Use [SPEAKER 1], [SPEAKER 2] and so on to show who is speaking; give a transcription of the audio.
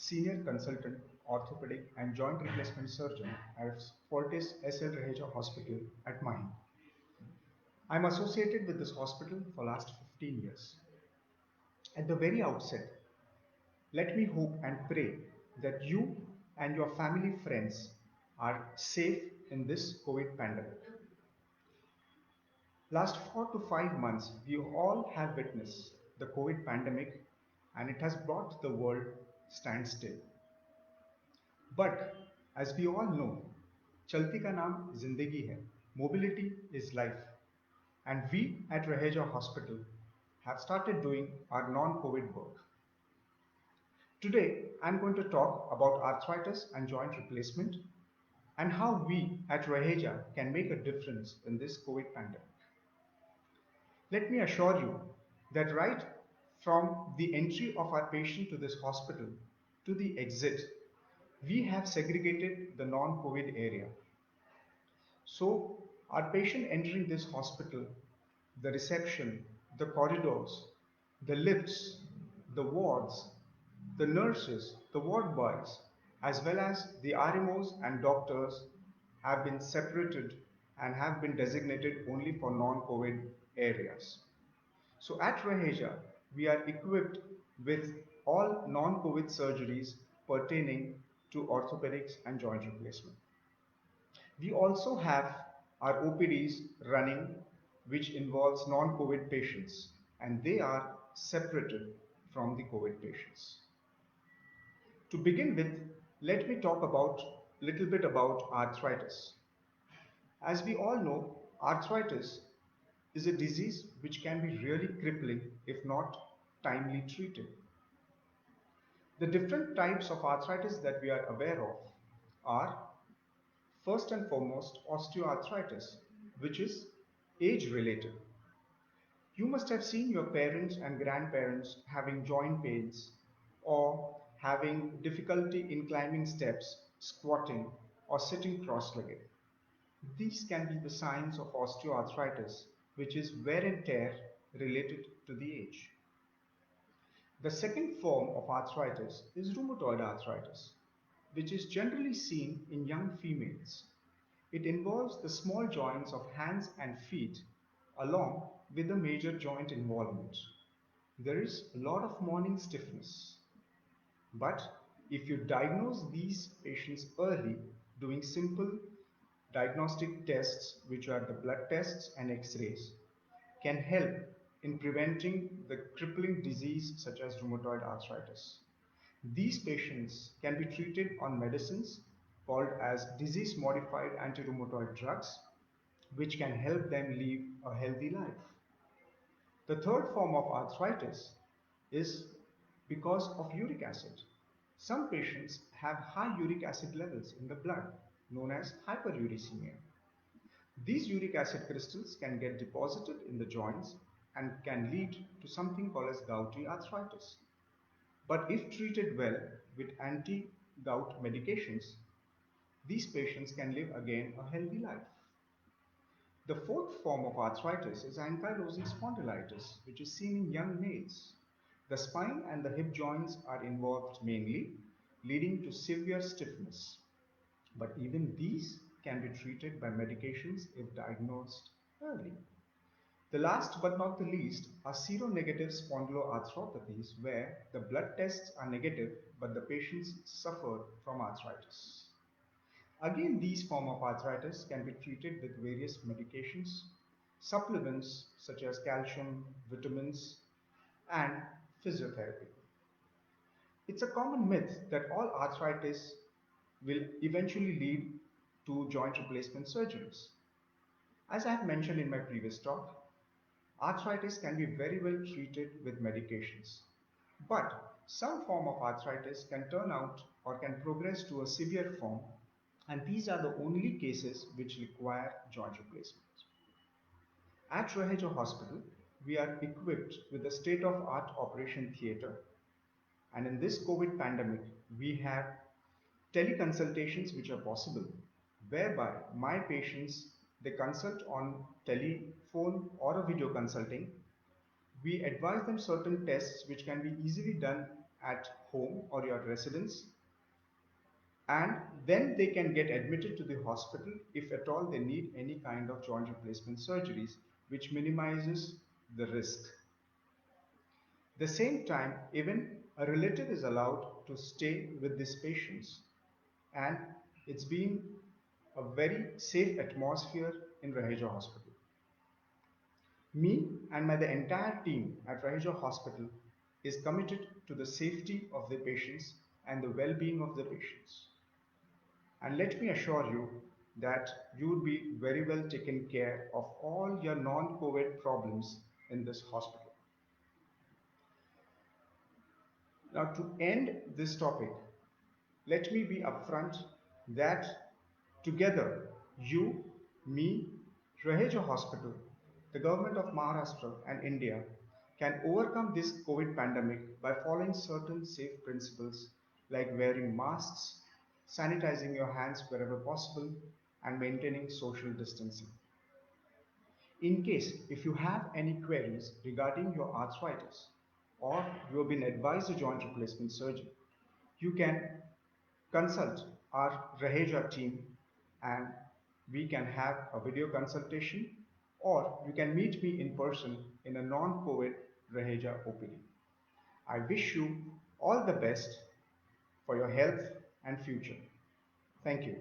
[SPEAKER 1] Senior Consultant, Orthopedic and Joint Replacement Surgeon at Fortis SL Raheja Hospital at Mahi. I'm associated with this hospital for last 15 years. At the very outset, let me hope and pray that you and your family friends are safe in this COVID pandemic. Last 4 to 5 months, we all have witnessed the COVID pandemic and it has brought the world standstill. But as we all know, Chalti ka naam zindagi hai. Mobility is life. And we at Raheja Hospital have started doing our non-COVID work. Today, I'm going to talk about arthritis and joint replacement and how we at Raheja can make a difference in this COVID pandemic. Let me assure you that right from the entry of our patient to this hospital to the exit, we have segregated the non-COVID area. So, our patient entering this hospital, the reception, the corridors, the lifts, the wards, the nurses, the ward boys, as well as the RMOs and doctors have been separated and have been designated only for non-COVID areas. So at Raheja, we are equipped with all non-COVID surgeries pertaining to orthopedics and joint replacement. We also have our OPDs running, which involves non-COVID patients, and they are separated from the COVID patients. To begin with, let me talk about a little bit about arthritis. As we all know, arthritis is a disease which can be really crippling if not timely treated. The different types of arthritis that we are aware of are first and foremost osteoarthritis, which is age related. You must have seen your parents and grandparents having joint pains or having difficulty in climbing steps, squatting, or sitting cross legged. These can be the signs of osteoarthritis, which is wear and tear related to the age. The second form of arthritis is rheumatoid arthritis, which is generally seen in young females. It involves the small joints of hands and feet along with the major joint involvement. There is a lot of morning stiffness. But if you diagnose these patients early, doing simple diagnostic tests, which are the blood tests and x-rays, can help in preventing the crippling disease such as rheumatoid arthritis. These patients can be treated on medicines called as disease-modified anti-rheumatoid drugs, which can help them live a healthy life. The third form of arthritis is because of uric acid. Some patients have high uric acid levels in the blood, known as hyperuricemia. These uric acid crystals can get deposited in the joints and can lead to something called as gouty arthritis. But if treated well with anti-gout medications, these patients can live again a healthy life. The fourth form of arthritis is ankylosing spondylitis, which is seen in young males. The spine and the hip joints are involved mainly, leading to severe stiffness. But even these can be treated by medications if diagnosed early. The last but not the least are seronegative spondyloarthropathies, where the blood tests are negative but the patients suffer from arthritis. Again, these forms of arthritis can be treated with various medications, supplements such as calcium, vitamins, and physiotherapy. It's a common myth that all arthritis will eventually lead to joint replacement surgeries. As I have mentioned in my previous talk, arthritis can be very well treated with medications. But some form of arthritis can turn out or can progress to a severe form, and these are the only cases which require joint replacement. At Raheja Hospital, we are equipped with a state-of-art operation theatre, and in this COVID pandemic, we have teleconsultations which are possible, whereby my patients, they consult on telephone or a video consulting. We advise them certain tests which can be easily done at home or your residence, and then they can get admitted to the hospital if at all they need any kind of joint replacement surgeries, which minimizes the risk. The same time, even a relative is allowed to stay with these patients, and it's been a very safe atmosphere in Raheja Hospital. Me and the entire team at Raheja Hospital is committed to the safety of the patients and the well-being of the patients. And let me assure you that you will be very well taken care of all your non-COVID problems in this hospital. Now, to end this topic, let me be upfront that together, you, me, Raheja Hospital, the government of Maharashtra and India can overcome this COVID pandemic by following certain safe principles like wearing masks, sanitizing your hands wherever possible, and maintaining social distancing. In case if you have any queries regarding your arthritis or you have been advised a joint replacement surgery, you can consult our Raheja team and we can have a video consultation, or you can meet me in person in a non-COVID Raheja OPD. I wish you all the best for your health and future. Thank you.